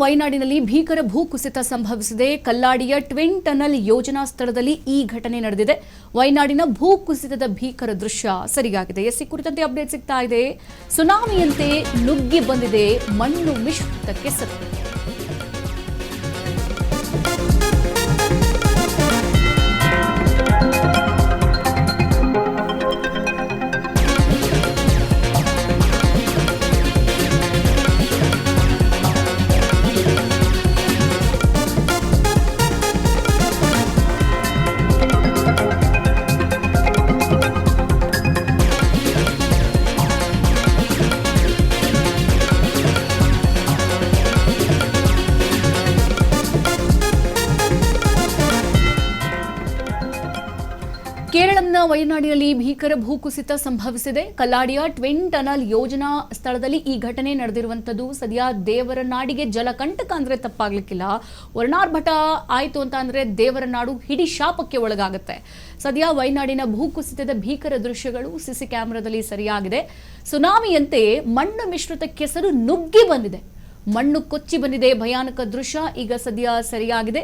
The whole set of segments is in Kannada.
ವಯನಾಡಿನಲ್ಲಿ ಭೀಕರ ಭೂಕುಸಿತ ಸಂಭವಿಸಿದೆ. ಕಲ್ಲಾಡಿಯ ಟ್ವಿನ್ ಟನಲ್ ಯೋಜನಾ ಸ್ಥಳದಲ್ಲಿ ಈ ಘಟನೆ ನಡೆದಿದೆ. ವಯನಾಡಿನ ಭೂಕುಸಿತದ ಭೀಕರ ದೃಶ್ಯ ಸರಿಯಾಗಿದೆ. ಈ ಕುರಿತಂತೆ ಅಪ್ಡೇಟ್ ಸಿಗ್ತಾ ಇದೆ. ಸುನಾಮಿಯಂತೆ ನುಗ್ಗಿ ಬಂದಿದೆ ಮಣ್ಣು ಮಿಶ್ರಿತ ಕೆಸರು. ಕೇರಳಂನ ವಯನಾಡಿನಲ್ಲಿ ಭೀಕರ ಭೂಕುಸಿತ ಸಂಭವಿಸಿದೆ. ಕಲ್ಲಾಡಿಯ ಟ್ವಿನ್ ಟನಲ್ ಯೋಜನಾ ಸ್ಥಳದಲ್ಲಿ ಈ ಘಟನೆ ನಡೆದಿರುವಂತದ್ದು. ಸದ್ಯ ದೇವರ ನಾಡಿಗೆ ಜಲಕಂಟಕ ಅಂದ್ರೆ ತಪ್ಪಾಗ್ಲಿಕ್ಕಿಲ್ಲ. ವರ್ಣಾರ್ಭಟ ಆಯ್ತು ಅಂತ ಅಂದ್ರೆ ದೇವರ ನಾಡು ಹಿಡಿ ಶಾಪಕ್ಕೆ ಒಳಗಾಗುತ್ತೆ. ಸದ್ಯ ವಯನಾಡಿನ ಭೂಕುಸಿತದ ಭೀಕರ ದೃಶ್ಯಗಳು ಸಿಸಿ ಕ್ಯಾಮೆರಾದಲ್ಲಿ ಸರಿಯಾಗಿದೆ. ಸುನಾಮಿಯಂತೆ ಮಣ್ಣು ಮಿಶ್ರಿತ ಕೆಸರು ನುಗ್ಗಿ ಬಂದಿದೆ. ಮಣ್ಣು ಕೊಚ್ಚಿ ಬಂದಿದೆ. ಭಯಾನಕ ದೃಶ್ಯ ಈಗ ಸದ್ಯ ಸರಿಯಾಗಿದೆ.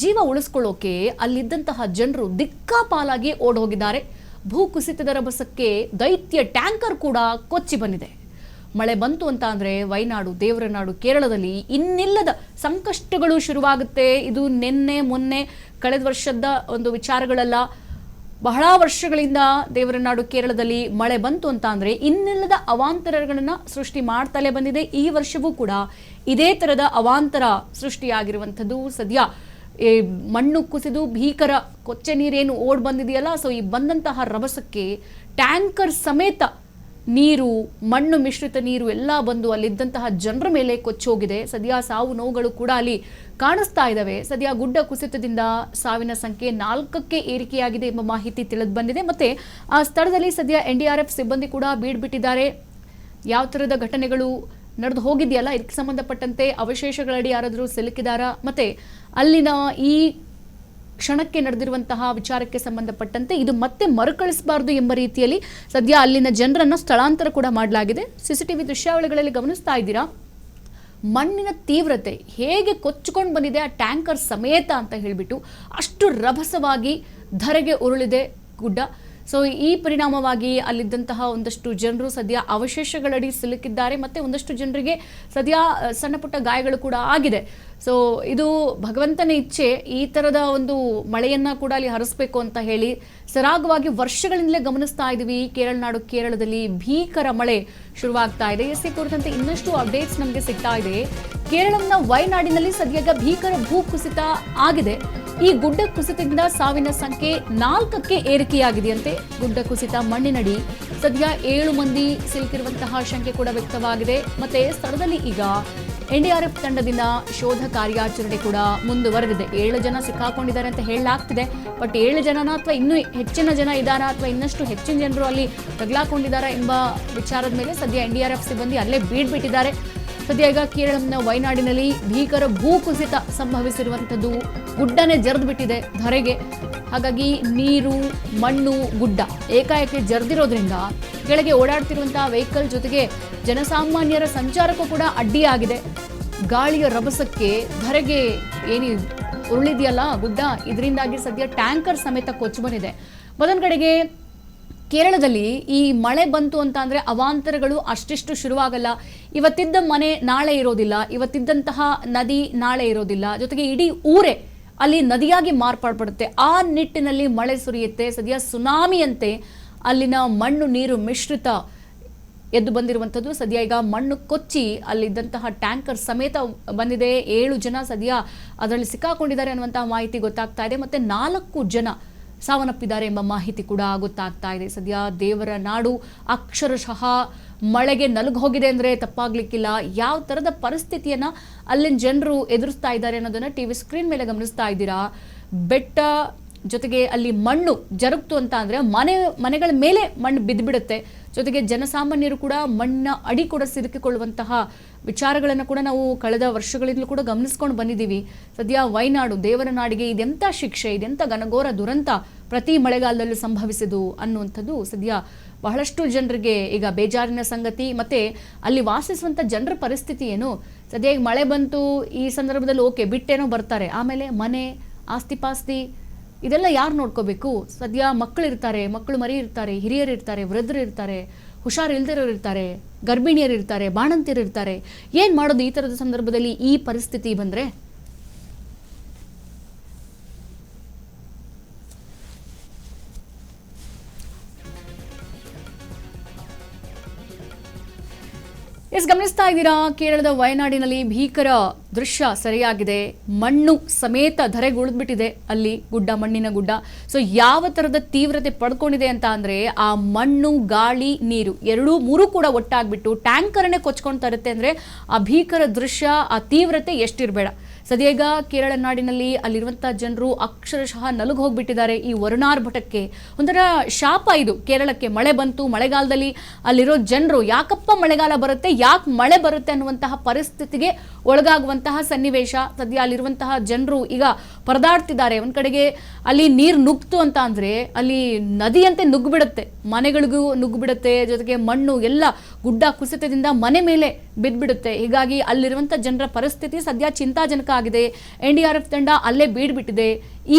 ಜೀವ ಉಳಿಸ್ಕೊಳ್ಳೋಕೆ ಅಲ್ಲಿದ್ದಂತಹ ಜನರು ದಿಕ್ಕಾಪಾಲಾಗಿ ಓಡೋಗಿದ್ದಾರೆ. ಭೂಕುಸಿತದ ರಭಸಕ್ಕೆ ದೈತ್ಯ ಟ್ಯಾಂಕರ್ ಕೂಡ ಕೊಚ್ಚಿ ಬಂದಿದೆ. ಮಳೆ ಬಂತು ಅಂತ ಅಂದ್ರೆ ವಯನಾಡು ದೇವರ ನಾಡು ಕೇರಳದಲ್ಲಿ ಇನ್ನಿಲ್ಲದ ಸಂಕಷ್ಟಗಳು ಶುರುವಾಗುತ್ತೆ. ಇದು ನಿನ್ನೆ ಮೊನ್ನೆ ಕಳೆದ ವರ್ಷದ ಒಂದು ವಿಚಾರಗಳಲ್ಲ. ಬಹಳ ವರ್ಷಗಳಿಂದ ದೇವರ ನಾಡು ಕೇರಳದಲ್ಲಿ ಮಳೆ ಬಂತು ಅಂತ ಅಂದ್ರೆ ಇನ್ನಿಲ್ಲದ ಅವಾಂತರಗಳನ್ನ ಸೃಷ್ಟಿ ಮಾಡ್ತಲೇ ಬಂದಿದೆ. ಈ ವರ್ಷವೂ ಕೂಡ ಇದೇ ತರದ ಅವಾಂತರ ಸೃಷ್ಟಿಯಾಗಿರುವಂಥದ್ದು. ಸದ್ಯ ಮಣ್ಣು ಕುಸಿದು ಭೀಕರ ಕೊಚ್ಚೆ ನೀರೇನು ಓಡ್ ಬಂದಿದೆಯಲ್ಲ, ಸೊ ಈ ಬಂದಂತಹ ರಭಸಕ್ಕೆ ಟ್ಯಾಂಕರ್ ಸಮೇತ ನೀರು, ಮಣ್ಣು ಮಿಶ್ರಿತ ನೀರು ಎಲ್ಲ ಬಂದು ಅಲ್ಲಿದ್ದಂತಹ ಜನರ ಮೇಲೆ ಕೊಚ್ಚೋಗಿದೆ. ಸದ್ಯ ಸಾವು ನೋವುಗಳು ಕೂಡ ಅಲ್ಲಿ ಕಾಣಿಸ್ತಾ ಇದ್ದಾವೆ. ಸದ್ಯ ಗುಡ್ಡ ಕುಸಿತದಿಂದ ಸಾವಿನ ಸಂಖ್ಯೆ 4ಕ್ಕೆ ಏರಿಕೆಯಾಗಿದೆ ಎಂಬ ಮಾಹಿತಿ ತಿಳಿದು ಬಂದಿದೆ. ಮತ್ತೆ ಆ ಸ್ಥಳದಲ್ಲಿ ಸದ್ಯ NDRF ಸಿಬ್ಬಂದಿ ಕೂಡ ಬೀಡ್ಬಿಟ್ಟಿದ್ದಾರೆ. ಯಾವ ಥರದ ಘಟನೆಗಳು ನಡೆದು ಹೋಗಿದೆಯಲ್ಲ, ಇದಕ್ಕೆ ಸಂಬಂಧಪಟ್ಟಂತೆ ಅವಶೇಷಗಳಡಿ ಯಾರಾದರೂ ಸಿಲುಕಿದಾರಾ, ಮತ್ತೆ ಅಲ್ಲಿನ ಈ ಕ್ಷಣಕ್ಕೆ ನಡೆದಿರುವಂತಹ ವಿಚಾರಕ್ಕೆ ಸಂಬಂಧಪಟ್ಟಂತೆ ಇದು ಮತ್ತೆ ಮರುಕಳಿಸಬಾರದು ಎಂಬ ರೀತಿಯಲ್ಲಿ ಸದ್ಯ ಅಲ್ಲಿನ ಜನರನ್ನು ಸ್ಥಳಾಂತರ ಕೂಡ ಮಾಡಲಾಗಿದೆ. CCTV ದೃಶ್ಯಾವಳಿಗಳಲ್ಲಿ ಗಮನಿಸ್ತಾ ಇದ್ದೀರಾ ಮಣ್ಣಿನ ತೀವ್ರತೆ ಹೇಗೆ ಕೊಚ್ಚಿಕೊಂಡು ಬಂದಿದೆ ಆ ಟ್ಯಾಂಕರ್ ಸಮೇತ ಅಂತ ಹೇಳಿಬಿಟ್ಟು. ಅಷ್ಟು ರಭಸವಾಗಿ ಧರೆಗೆ ಉರುಳಿದೆ ಗುಡ್ಡ. ಸೊ ಈ ಪರಿಣಾಮವಾಗಿ ಅಲ್ಲಿದ್ದಂತಹ ಒಂದಷ್ಟು ಜನರು ಸದ್ಯ ಅವಶೇಷಗಳಡಿ ಸಿಲುಕಿದ್ದಾರೆ. ಮತ್ತೆ ಒಂದಷ್ಟು ಜನರಿಗೆ ಸದ್ಯ ಸಣ್ಣ ಪುಟ್ಟ ಗಾಯಗಳು ಕೂಡ ಆಗಿದೆ. ಸೊ ಇದು ಭಗವಂತನ ಇಚ್ಛೆ. ಈ ಥರದ ಒಂದು ಮಳೆಯನ್ನ ಕೂಡ ಅಲ್ಲಿ ಹರಿಸಬೇಕು ಅಂತ ಹೇಳಿ ಸರಾಗವಾಗಿ ವರ್ಷಗಳಿಂದಲೇ ಗಮನಿಸ್ತಾ ಇದ್ದೀವಿ. ಕೇರಳದಲ್ಲಿ ಭೀಕರ ಮಳೆ ಶುರುವಾಗ್ತಾ ಇದೆ. ಈ ಕುರಿತಂತೆ ಇನ್ನಷ್ಟು ಅಪ್ಡೇಟ್ಸ್ ನಮಗೆ ಸಿಗ್ತಾ ಇದೆ. ಕೇರಳಂನ ವಯನಾಡಿನಲ್ಲಿ ಸದ್ಯ ಭೀಕರ ಭೂಕುಸಿತ ಆಗಿದೆ. ಈ ಗುಡ್ಡ ಕುಸಿತದಿಂದ ಸಾವಿನ ಸಂಖ್ಯೆ 4ಕ್ಕೆ ಏರಿಕೆಯಾಗಿದೆಯಂತೆ. ಗುಡ್ಡ ಕುಸಿತ ಮಣ್ಣಿನಡಿ ಸದ್ಯ 7 ಮಂದಿ ಸಿಲುಕಿರುವಂತಹ ಶಂಕೆ ಕೂಡ ವ್ಯಕ್ತವಾಗಿದೆ. ಮತ್ತೆ ಸ್ಥಳದಲ್ಲಿ ಈಗ NDRF ತಂಡದಿಂದ ಶೋಧ ಕಾರ್ಯಾಚರಣೆ ಕೂಡ ಮುಂದುವರೆದಿದೆ. 7 ಜನ ಸಿಕ್ಕಾಕೊಂಡಿದ್ದಾರೆ ಅಂತ ಹೇಳಲಾಗ್ತಿದೆ. ಬಟ್ 7 ಜನನ ಅಥವಾ ಇನ್ನೂ ಹೆಚ್ಚಿನ ಜನ ಇದ್ದಾರಾ ಅಥವಾ ಇನ್ನಷ್ಟು ಹೆಚ್ಚಿನ ಜನರು ಅಲ್ಲಿ ತಗಲಾಕೊಂಡಿದ್ದಾರಾ ಎಂಬ ವಿಚಾರದ ಮೇಲೆ ಸದ್ಯ NDRF ಸಿಬ್ಬಂದಿ ಅಲ್ಲೇ ಬೀಡ್ಬಿಟ್ಟಿದ್ದಾರೆ. ಸದ್ಯ ಈಗ ಕೇರಳಂನ ವಯನಾಡಿನಲ್ಲಿ ಭೀಕರ ಭೂಕುಸಿತ ಸಂಭವಿಸಿರುವಂಥದ್ದು. ಗುಡ್ಡನೇ ಜರಿದು ಬಿಟ್ಟಿದೆ ಧರೆಗೆ. ಹಾಗಾಗಿ ನೀರು, ಮಣ್ಣು, ಗುಡ್ಡ ಏಕಾಏಕಿ ಜರಿದಿರೋದ್ರಿಂದ ಕೆಳಗೆ ಓಡಾಡ್ತಿರುವಂತಹ ವೆಹಿಕಲ್ ಜೊತೆಗೆ ಜನಸಾಮಾನ್ಯರ ಸಂಚಾರಕ್ಕೂ ಕೂಡ ಅಡ್ಡಿಯಾಗಿದೆ. ಗಾಳಿಯ ರಭಸಕ್ಕೆ ಧರೆಗೆ ಏನು ಉರುಳಿದೆಯಲ್ಲ ಗುಡ್ಡ, ಇದರಿಂದಾಗಿ ಸದ್ಯ ಟ್ಯಾಂಕರ್ ಸಮೇತ ಕೊಚ್ಚಿ ಬಂದಿದೆ. ಮತ್ತೊಂದು ಕಡೆಗೆ ಕೇರಳದಲ್ಲಿ ಈ ಮಳೆ ಬಂತು ಅಂತ ಅಂದ್ರೆ ಅವಾಂತರಗಳು ಅಷ್ಟಿಷ್ಟು ಶುರುವಾಗಲ್ಲ. ಇವತ್ತಿದ್ದ ಮನೆ ನಾಳೆ ಇರೋದಿಲ್ಲ, ಇವತ್ತಿದ್ದಂತಹ ನದಿ ನಾಳೆ ಇರೋದಿಲ್ಲ, ಜೊತೆಗೆ ಇಡೀ ಊರೇ ಅಲ್ಲಿ ನದಿಯಾಗಿ ಮಾರ್ಪಾಡ್ಪಡುತ್ತೆ. ಆ ನಿಟ್ಟಿನಲ್ಲಿ ಮಳೆ ಸುರಿಯುತ್ತೆ. ಸದ್ಯ ಸುನಾಮಿಯಂತೆ ಅಲ್ಲಿನ ಮಣ್ಣು ನೀರು ಮಿಶ್ರಿತ ಎದ್ದು ಬಂದಿರುವಂಥದ್ದು. ಸದ್ಯ ಈಗ ಮಣ್ಣು ಕೊಚ್ಚಿ ಅಲ್ಲಿದ್ದಂತಹ ಟ್ಯಾಂಕರ್ ಸಮೇತ ಬಂದಿದೆ. 7 ಜನ ಸದ್ಯ ಅದರಲ್ಲಿ ಸಿಕ್ಕಾಕೊಂಡಿದ್ದಾರೆ ಅನ್ನುವಂತಹ ಮಾಹಿತಿ ಗೊತ್ತಾಗ್ತಾ ಇದೆ. ಮತ್ತೆ 4 ಜನ ಸಾವನ್ನಪ್ಪಿದ್ದಾರೆ ಎಂಬ ಮಾಹಿತಿ ಕೂಡ ಗೊತ್ತಾಗ್ತಾ ಇದೆ. ಸದ್ಯ ದೇವರ ನಾಡು ಅಕ್ಷರಶಃ ಮಳೆಗೆ ನಲುಗಿ ಹೋಗಿದೆ ಅಂದ್ರೆ ತಪ್ಪಾಗ್ಲಿಕ್ಕಿಲ್ಲ. ಯಾವ ತರದ ಪರಿಸ್ಥಿತಿಯನ್ನ ಅಲ್ಲಿನ ಜನರು ಎದುರಿಸ್ತಾ ಇದ್ದಾರೆ ಅನ್ನೋದನ್ನ TV ಸ್ಕ್ರೀನ್ ಮೇಲೆ ಗಮನಿಸ್ತಾ ಇದ್ದೀರಾ. ಬೆಟ್ಟ ಜೊತೆಗೆ ಅಲ್ಲಿ ಮಣ್ಣು ಜರುಗ್ತು ಅಂತ ಅಂದ್ರೆ ಮನೆಗಳ ಮೇಲೆ ಮಣ್ಣು ಬಿದ್ದುಬಿಡುತ್ತೆ. ಜೊತೆಗೆ ಜನಸಾಮಾನ್ಯರು ಕೂಡ ಮಣ್ಣಿನ ಅಡಿ ಕೂಡ ಸಿಲುಕಿಕೊಳ್ಳುವಂತಹ ವಿಚಾರಗಳನ್ನು ಕೂಡ ನಾವು ಕಳೆದ ವರ್ಷಗಳಿಂದಲೂ ಕೂಡ ಗಮನಿಸ್ಕೊಂಡು ಬಂದಿದ್ದೀವಿ. ಸದ್ಯ ವಯನಾಡು ದೇವರ ನಾಡಿಗೆ ಇದೆಂಥ ಶಿಕ್ಷೆ, ಇದೆಂಥ ಘನಘೋರ ದುರಂತ ಪ್ರತಿ ಮಳೆಗಾಲದಲ್ಲೂ ಸಂಭವಿಸಿದು ಅನ್ನುವಂಥದ್ದು ಸದ್ಯ ಬಹಳಷ್ಟು ಜನರಿಗೆ ಈಗ ಬೇಜಾರಿನ ಸಂಗತಿ. ಮತ್ತೆ ಅಲ್ಲಿ ವಾಸಿಸುವಂಥ ಜನರ ಪರಿಸ್ಥಿತಿ ಏನು, ಸದ್ಯ ಈಗ ಮಳೆ ಬಂತು ಈ ಸಂದರ್ಭದಲ್ಲಿ ಓಕೆ ಬಿಟ್ಟೇನೋ ಬರ್ತಾರೆ, ಆಮೇಲೆ ಮನೆ ಆಸ್ತಿ ಪಾಸ್ತಿ ಇದೆಲ್ಲ ಯಾರು ನೋಡ್ಕೋಬೇಕು? ಸದ್ಯ ಮಕ್ಕಳಿರ್ತಾರೆ, ಮಕ್ಕಳು ಮರಿ ಇರ್ತಾರೆ, ಹಿರಿಯರು ಇರ್ತಾರೆ, ವೃದ್ಧರು ಇರ್ತಾರೆ, ಹುಷಾರಿಲ್ದಿರೋರು ಇರ್ತಾರೆ, ಗರ್ಭಿಣಿಯರು ಇರ್ತಾರೆ, ಬಾಣಂತಿಯರು ಇರ್ತಾರೆ. ಏನು ಮಾಡೋದು ಈ ಥರದ ಸಂದರ್ಭದಲ್ಲಿ ಈ ಪರಿಸ್ಥಿತಿ ಬಂದರೆ? ಗಮನಿಸ್ತಾ ಇದ್ದೀರಾ, ಕೇರಳದ ವಯನಾಡಿನಲ್ಲಿ ಭೀಕರ ದೃಶ್ಯ ಸರಿಯಾಗಿದೆ. ಮಣ್ಣು ಸಮೇತ ಧರೆಗುಳಿದ್ಬಿಟ್ಟಿದೆ ಅಲ್ಲಿ, ಗುಡ್ಡ, ಮಣ್ಣಿನ ಗುಡ್ಡ. ಸೊ ಯಾವ ಥರದ ತೀವ್ರತೆ ಪಡ್ಕೊಂಡಿದೆ ಅಂತ ಅಂದರೆ, ಆ ಮಣ್ಣು, ಗಾಳಿ, ನೀರು ಮೂರೂ ಕೂಡ ಒಟ್ಟಾಗ್ಬಿಟ್ಟು ಟ್ಯಾಂಕರನ್ನೇ ಕೊಚ್ಕೊಂಡು ತರುತ್ತೆ. ಅಂದರೆ ಆ ಭೀಕರ ದೃಶ್ಯ, ಆ ತೀವ್ರತೆ ಎಷ್ಟಿರಬೇಡ. ಸದ್ಯಗ ಕೇರಳ ನಾಡಿನಲ್ಲಿ ಅಲ್ಲಿರುವಂಥ ಜನರು ಅಕ್ಷರಶಃ ನಲುಗು ಹೋಗ್ಬಿಟ್ಟಿದ್ದಾರೆ ಈ ವರುಣಾರ್ಭಟಕ್ಕೆ. ಒಂಥರ ಶಾಪ ಇದು ಕೇರಳಕ್ಕೆ. ಮಳೆ ಬಂತು, ಮಳೆಗಾಲದಲ್ಲಿ ಅಲ್ಲಿರೋ ಜನರು ಯಾಕಪ್ಪ ಮಳೆಗಾಲ ಬರುತ್ತೆ, ಯಾಕೆ ಮಳೆ ಬರುತ್ತೆ ಅನ್ನುವಂತಹ ಪರಿಸ್ಥಿತಿಗೆ ಒಳಗಾಗುವಂತಹ ಸನ್ನಿವೇಶ. ಸದ್ಯ ಅಲ್ಲಿರುವಂತಹ ಜನರು ಈಗ ಪರದಾಡ್ತಿದ್ದಾರೆ. ಒಂದ್ ಕಡೆಗೆ ಅಲ್ಲಿ ನೀರು ನುಗ್ತು ಅಂತ ಅಂದ್ರೆ ಅಲ್ಲಿ ನದಿಯಂತೆ ನುಗ್ಗಿಬಿಡುತ್ತೆ, ಮನೆಗಳಿಗೂ ನುಗ್ಗಿಬಿಡುತ್ತೆ, ಜೊತೆಗೆ ಮಣ್ಣು ಎಲ್ಲ ಗುಡ್ಡ ಕುಸಿತದಿಂದ ಮನೆ ಮೇಲೆ ಬಿದ್ದ್ಬಿಡುತ್ತೆ. ಹೀಗಾಗಿ ಅಲ್ಲಿರುವಂಥ ಜನರ ಪರಿಸ್ಥಿತಿ ಸದ್ಯ ಚಿಂತಾಜನಕ ಆಗಿದೆ. NDRF ತಂಡ ಅಲ್ಲೇ ಬೀಡ್ಬಿಟ್ಟಿದೆ.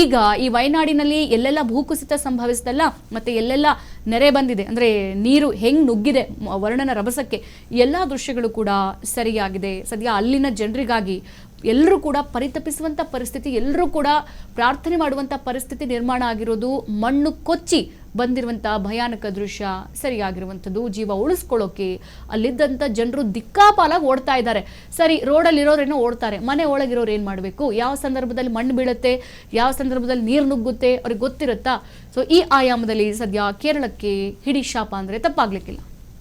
ಈಗ ಈ ವಯನಾಡಿನಲ್ಲಿ ಎಲ್ಲೆಲ್ಲ ಭೂಕುಸಿತ ಸಂಭವಿಸಿದಲ್ಲ, ಮತ್ತೆ ಎಲ್ಲೆಲ್ಲ ನೆರೆ ಬಂದಿದೆ, ಅಂದ್ರೆ ನೀರು ಹೆಂಗ್ ನುಗ್ಗಿದೆ ವರ್ಣನ ರಭಸಕ್ಕೆ, ಎಲ್ಲಾ ದೃಶ್ಯಗಳು ಕೂಡ ಸರಿಯಾಗಿದೆ. ಸದ್ಯ ಅಲ್ಲಿನ ಜನರಿಗಾಗಿ ಎಲ್ಲರೂ ಕೂಡ ಪರಿತಪಿಸುವಂತ ಪರಿಸ್ಥಿತಿ, ಎಲ್ಲರೂ ಕೂಡ ಪ್ರಾರ್ಥನೆ ಮಾಡುವಂತ ಪರಿಸ್ಥಿತಿ ನಿರ್ಮಾಣ ಆಗಿರೋದು. ಮಣ್ಣು ಕೊಚ್ಚಿ ಬಂದಿರುವಂತಹ ಭಯಾನಕ ದೃಶ್ಯ ಸರಿಯಾಗಿರುವಂಥದ್ದು. ಜೀವ ಉಳಿಸ್ಕೊಳ್ಳೋಕೆ ಅಲ್ಲಿದ್ದಂಥ ಜನರು ದಿಕ್ಕಾಪಾಲಾಗಿ ಓಡ್ತಾ ಇದ್ದಾರೆ. ಸರಿ, ರೋಡಲ್ಲಿರೋರೇನೋ ಓಡ್ತಾರೆ, ಮನೆ ಒಳಗಿರೋರು ಏನು ಮಾಡಬೇಕು? ಯಾವ ಸಂದರ್ಭದಲ್ಲಿ ಮಣ್ಣು ಬೀಳುತ್ತೆ, ಯಾವ ಸಂದರ್ಭದಲ್ಲಿ ನೀರು ನುಗ್ಗುತ್ತೆ ಅವ್ರಿಗೆ ಗೊತ್ತಿರುತ್ತಾ? ಸೊ ಈ ಆಯಾಮದಲ್ಲಿ ಸದ್ಯ ಕೇರಳಕ್ಕೆ ಹಿಡಿ ಶಾಪ ಅಂದರೆ ತಪ್ಪಾಗ್ಲಿಕ್ಕಿಲ್ಲ.